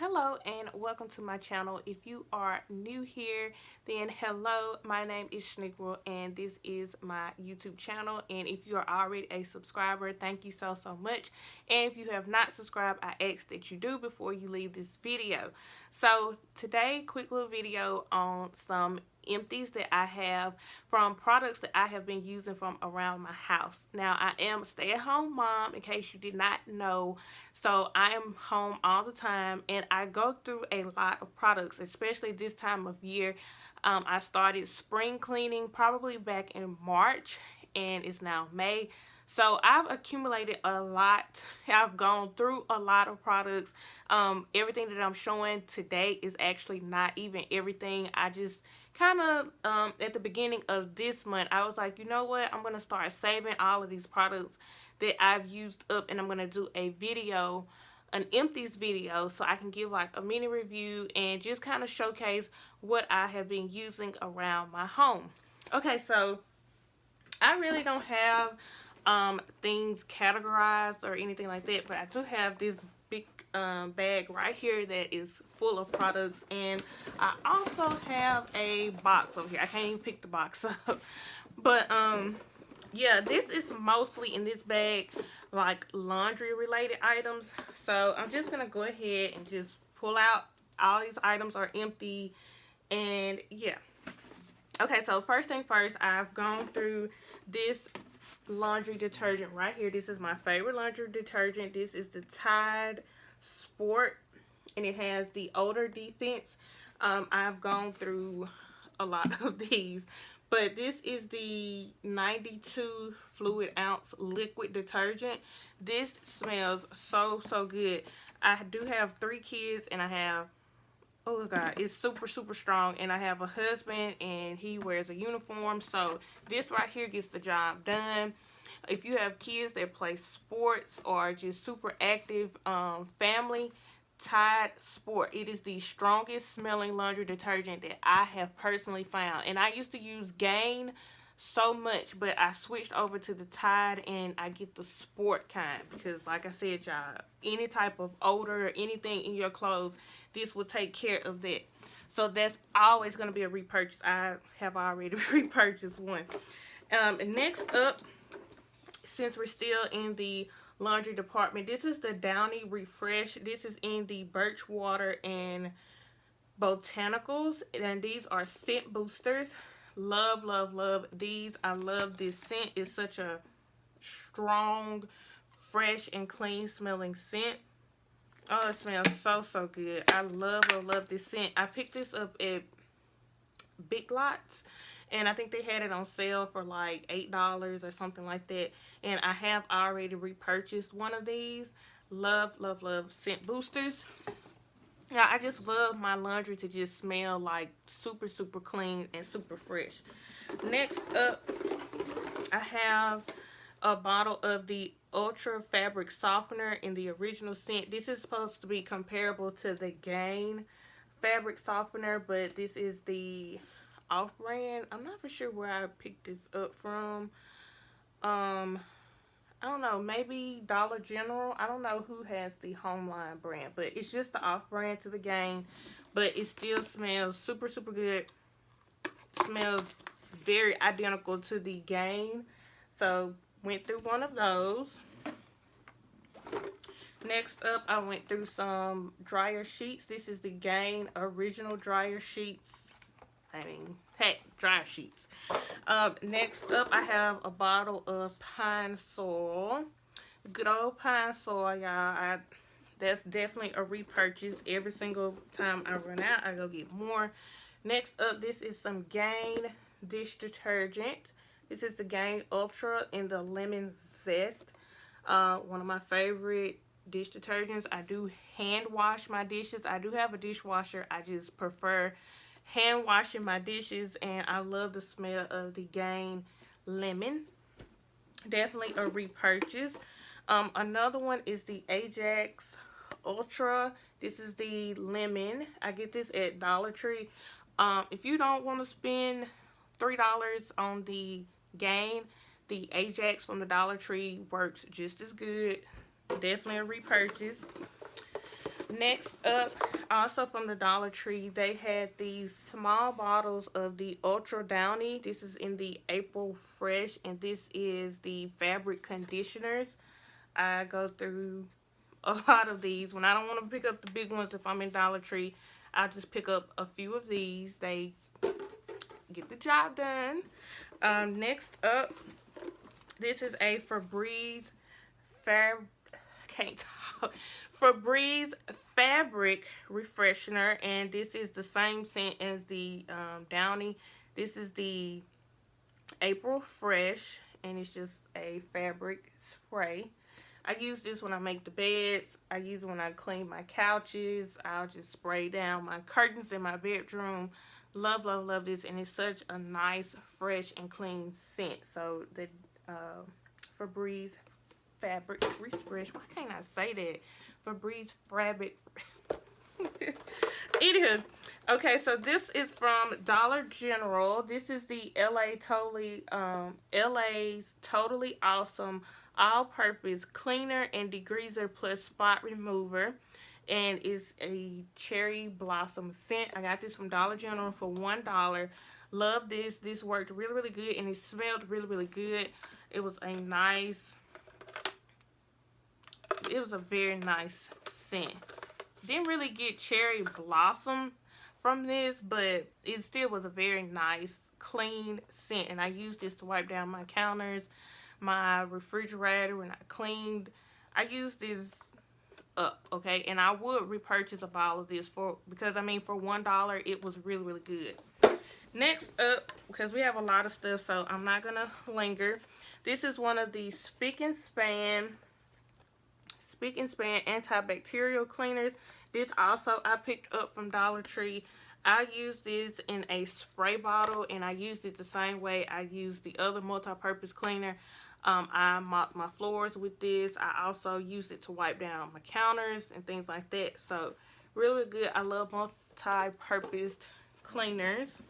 Hello and welcome to my channel. If you are new here, then hello, my name is Shaniqua and this is my YouTube channel. And if you are already a subscriber, thank you so much. And if you have not subscribed, I ask that you do before you leave this video. So today, quick little video on some empties that I have from products that I have been using from around my house. Now, I am a stay-at-home mom, in case you did not know, so I am home all the time and I go through a lot of products, especially this time of year. I started spring cleaning probably back in March and it's now May. So I've accumulated a lot. I've gone through a lot of products. Everything that I'm showing today is actually not even everything. I just kind of, at the beginning of this month, I was like, you know what? I'm going to start saving all of these products that I've used up, and I'm going to do a video, an empties video, so I can give like a mini review and just kind of showcase what I have been using around my home. Okay, so I really don't have things categorized or anything like that, but I do have this big bag right here that is full of products, and I also have a box over here. I can't even pick the box up, but yeah, this is mostly in this bag like laundry related items. So I'm just gonna go ahead and just pull out. All these items are empty, and yeah. Okay, so first thing first, I've gone through this laundry detergent right here. This is my favorite laundry detergent. This is the Tide Sport, and it has the odor defense. I've gone through a lot of these, but this is the 92 fluid ounce liquid detergent. This smells so good. I do have 3 kids, and I have, oh god, it's super strong, and I have a husband and he wears a uniform, so this right here gets the job done. If you have kids that play sports or just super active family, Tide Sport, it is the strongest smelling laundry detergent that I have personally found. And I used to use Gain so much, but I switched over to the Tide, and I get the sport kind because, like I said, y'all, any type of odor or anything in your clothes, this will take care of that. So that's always going to be a repurchase. I have already repurchased one. Next up, since we're still in the laundry department, this is the Downy Refresh. This is in the birch water and botanicals, and these are scent boosters. Love these. I love this scent. It's such a strong, fresh and clean smelling scent. Oh, it smells so good. I love this scent. I picked this up at Big Lots, and I think they had it on sale for like $8 or something like that, and I have already repurchased one of these. Love scent boosters. Yeah, I just love my laundry to just smell like super clean and super fresh. Next up, I have a bottle of the Ultra Fabric Softener in the original scent. This is supposed to be comparable to the Gain fabric softener, but this is the off-brand. I'm not for sure where I picked this up from. I don't know, maybe Dollar General. I don't know who has the Homeline brand, but it's just the off-brand to the Gain, but it still smells super good. Smells very identical to the Gain, so went through one of those. Next up, I went through some dryer sheets. This is the Gain original dryer sheets. Dryer sheets. Next up, I have a bottle of pine sol. Good old pine sol, y'all. That's definitely a repurchase. Every single time I run out, I go get more. Next up, this is some Gain dish detergent. This is the Gain Ultra in the lemon zest. One of my favorite dish detergents. I do hand wash my dishes. I do have a dishwasher. I just prefer hand washing my dishes, and I love the smell of the Gain lemon. Definitely a repurchase. Another one is the Ajax Ultra. This is the lemon. I get this at Dollar Tree. If you don't want to spend $3 on the Gain, the Ajax from the Dollar Tree works just as good. Definitely a repurchase. Next up, also from the Dollar Tree, they had these small bottles of the Ultra Downy. This is in the April Fresh, and this is the fabric conditioners. I go through a lot of these. When I don't want to pick up the big ones, if I'm in Dollar Tree, I'll just pick up a few of these. They get the job done. Next up, this is a Febreze can't talk. Febreze fabric refreshener, and this is the same scent as the Downy. This is the April Fresh, and it's just a fabric spray. I use this when I make the beds. I use it when I clean my couches. I'll just spray down my curtains in my bedroom. Love, love, love this, and it's such a nice, fresh, and clean scent. So the Febreze fabric refresh. Why can't I say that? Febreze fabric. Anywho, okay, so this is from Dollar General. This is the LA's Totally Awesome All-Purpose Cleaner and Degreaser Plus Spot Remover, and it's a cherry blossom scent. I got this from Dollar General for $1. Love this. This worked really, really good, and it smelled really, really good. It was a nice. It was a very nice scent. Didn't really get cherry blossom from this, but it still was a very nice, clean scent. And I used this to wipe down my counters, my refrigerator when I cleaned. I used this up, okay? And I would repurchase a bottle of this because I mean, for $1, it was really, really good. Next up, because we have a lot of stuff, so I'm not going to linger. This is one of the Spick and Span antibacterial cleaners. This also I picked up from Dollar Tree. I use this in a spray bottle, and I used it the same way I used the other multi-purpose cleaner. I mopped my floors with this. I also used it to wipe down my counters and things like that. So really good. I love multi-purpose cleaners.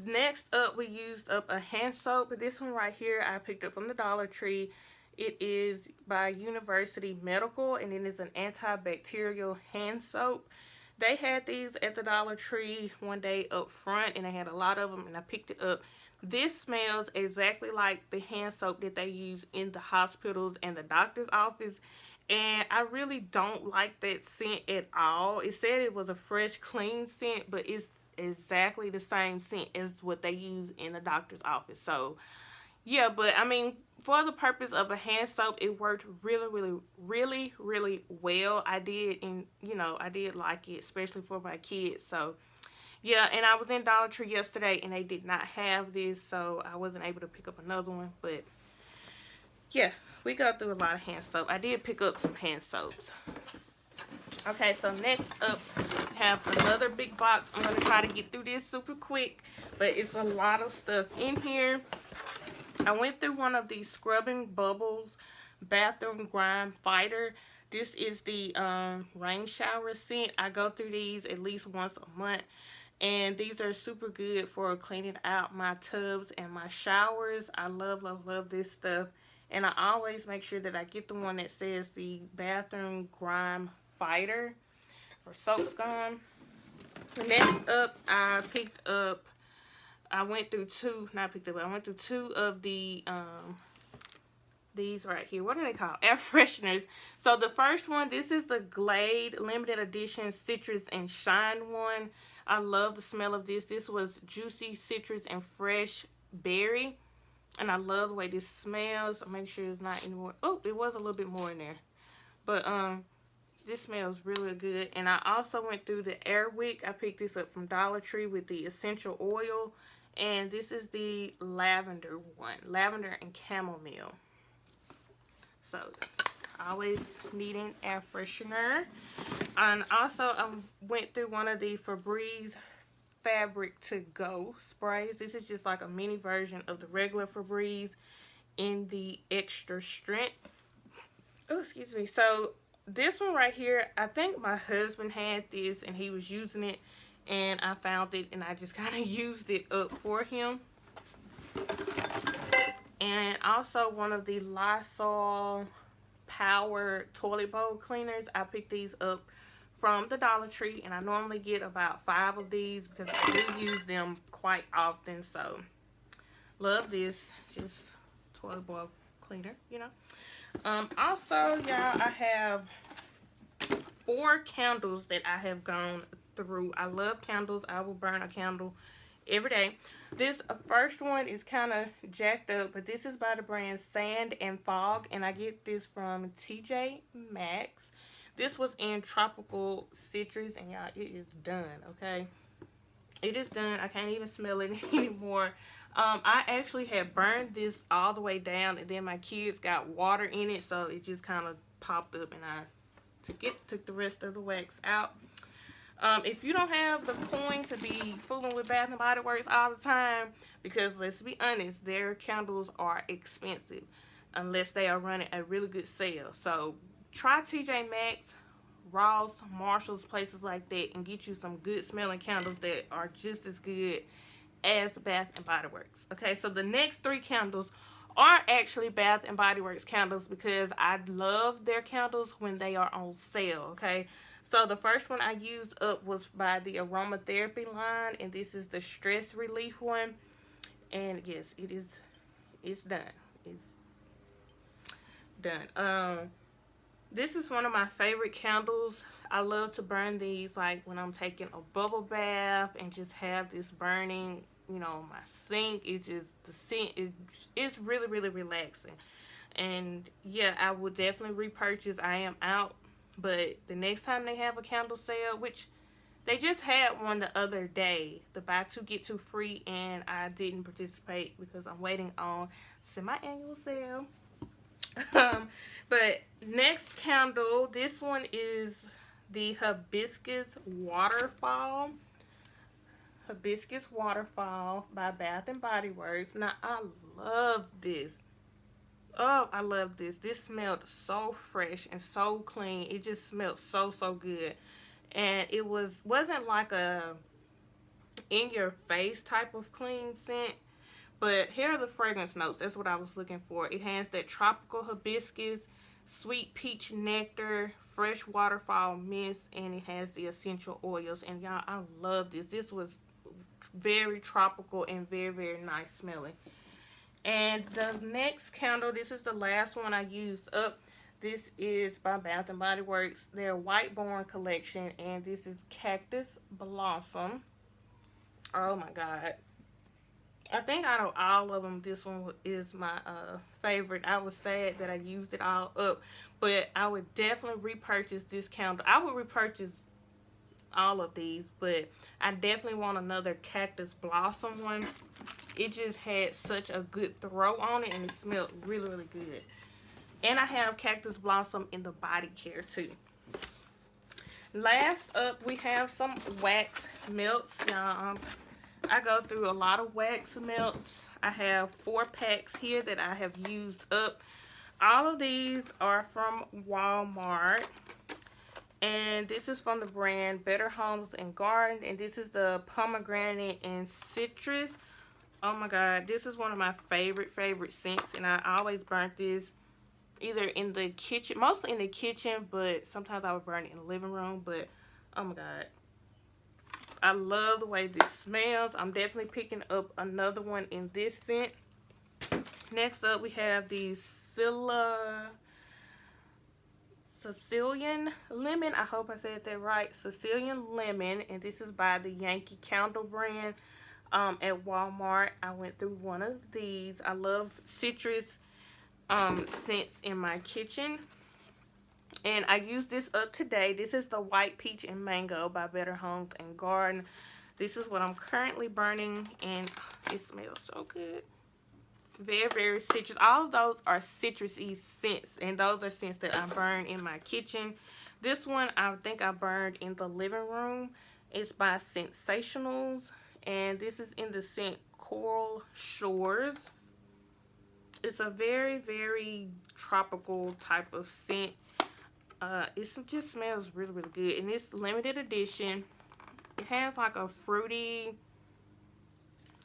Next up, we used up a hand soap. This one right here I picked up from the Dollar Tree. It is by University Medical, and it is an antibacterial hand soap. They had these at the Dollar Tree one day up front, and they had a lot of them, and I picked it up. This smells exactly like the hand soap that they use in the hospitals and the doctor's office, and I really don't like that scent at all. It said it was a fresh, clean scent, but it's exactly the same scent as what they use in the doctor's office. So yeah, but I mean, for the purpose of a hand soap, it worked really, really, really well. I did, and I did like it, especially for my kids. So yeah, and I was in Dollar Tree yesterday, and they did not have this, so I wasn't able to pick up another one. But yeah, we go through a lot of hand soap. I did pick up some hand soaps. Okay, so next up, we have another big box. I'm going to try to get through this super quick, but it's a lot of stuff in here. I went through one of these Scrubbing Bubbles Bathroom Grime Fighter. This is the rain shower scent. I go through these at least once a month, and these are super good for cleaning out my tubs and my showers. I love, love, love this stuff, and I always make sure that I get the one that says the Bathroom Grime Fighter for soap scum. Next up, I went through two of the these right here. What are they called? Air fresheners. So the first one, this is the Glade limited edition citrus and shine one. I love the smell of this. This was juicy citrus and fresh berry, and I love the way this smells. I'll make sure it's not anymore. Oh, it was a little bit more in there, but this smells really good. And I also went through the Airwick. I picked this up from Dollar Tree with the essential oil. And this is the lavender one. Lavender and chamomile. So, always needing air freshener. And also, I went through one of the Febreze Fabric To Go sprays. This is just like a mini version of the regular Febreze in the extra strength. Oh, excuse me. So, this one right here, I think my husband had this and he was using it. And I found it, and I just kind of used it up for him. And also one of the Lysol power toilet bowl cleaners. I picked these up from the Dollar Tree, and I normally get about 5 of these because I do use them quite often. So love this, just toilet bowl cleaner, you know. Also, y'all, I have 4 candles that I have gone through. I love candles. I will burn a candle every day. This first one is kind of jacked up, but this is by the brand Sand and Fog, and I get this from TJ Maxx. This was in tropical citrus, and y'all, it is done. Okay, it is done. I can't even smell it anymore. I actually had burned this all the way down, and then my kids got water in it, so it just kind of popped up, and I took the rest of the wax out. If you don't have the coin to be fooling with Bath and Body Works all the time, because let's be honest, their candles are expensive unless they are running a really good sale. So try TJ Maxx, Ross, Marshalls, places like that, and get you some good smelling candles that are just as good as Bath and Body Works. Okay, so the next 3 candles are actually Bath and Body Works candles because I love their candles when they are on sale. Okay, so the first one I used up was by the aromatherapy line, and this is the stress relief one. And yes, it's done. It's done. This is one of my favorite candles. I love to burn these like when I'm taking a bubble bath and just have this burning, you know, my sink. It's just, the scent it's really, really relaxing. And yeah, I would definitely repurchase. I am out, but the next time they have a candle sale, which they just had one the other day, the buy 2 get 2 free, and I didn't participate because I'm waiting on semi-annual sale. But next candle, this one is the Hibiscus Waterfall. Hibiscus Waterfall by Bath and Body Works. Now, I love this. Oh, I love this. This smelled so fresh and so clean. It just smelled so, so good. And it wasn't like a in your face type of clean scent. But here are the fragrance notes. That's what I was looking for. It has that tropical hibiscus, sweet peach nectar, fresh waterfall mist, and it has the essential oils. And y'all, I love this. This was very tropical and very, very nice smelling. And the next candle, this is the last one I used up. This is by Bath and Body Works, their Whiteborn collection, and this is Cactus Blossom. Oh my God. I think out of all of them, this one is my favorite. I was sad that I used it all up, but I would definitely repurchase this candle. I would repurchase all of these, but I definitely want another Cactus Blossom one. It just had such a good throw on it, and it smelled really, really good. And I have Cactus Blossom in the body care too. Last up, we have some wax melts. Y'all, I go through a lot of wax melts. I have 4 packs here that I have used up. All of these are from Walmart. And this is from the brand Better Homes and Garden. And this is the pomegranate and citrus. Oh my God, this is one of my favorite scents. And I always burnt this either in the kitchen, mostly in the kitchen, but sometimes I would burn it in the living room. But oh my God, I love the way this smells. I'm definitely picking up another one in this scent. Next up, we have the Sicilian Lemon. I hope I said that right. Sicilian Lemon. And this is by the Yankee Candle brand at Walmart. I went through one of these. I love citrus scents in my kitchen. And I used this up today. This is the White Peach and Mango by Better Homes and Garden. This is what I'm currently burning, and it smells so good. Very, very citrus. All of those are citrusy scents, and those are scents that I burn in my kitchen. This one I think I burned in the living room. It's by Sensationals, and this is in the scent Coral Shores. It's a very, very tropical type of scent. It just smells really, really good. And it's limited edition. It has like a fruity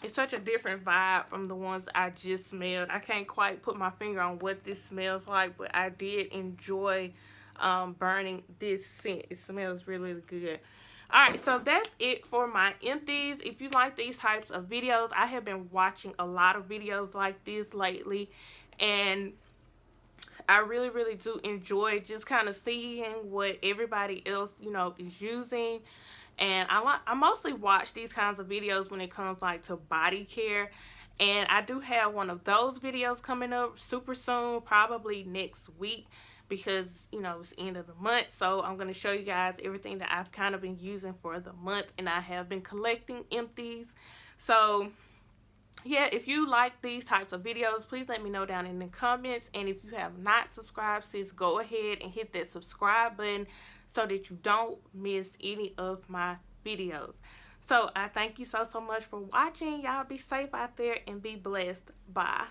It's such a different vibe from the ones I just smelled. I can't quite put my finger on what this smells like, but I did enjoy burning this scent. It smells really, really good. Alright, so that's it for my empties. If you like these types of videos, I have been watching a lot of videos like this lately, and I really, really do enjoy just kind of seeing what everybody else, is using. And I mostly watch these kinds of videos when it comes like to body care. And I do have one of those videos coming up super soon, probably next week, because it's the end of the month. So I'm going to show you guys everything that I've kind of been using for the month, and I have been collecting empties. So yeah, if you like these types of videos, please let me know down in the comments. And if you have not subscribed, sis, go ahead and hit that subscribe button so that you don't miss any of my videos. So I thank you so much for watching. Y'all be safe out there and be blessed. Bye.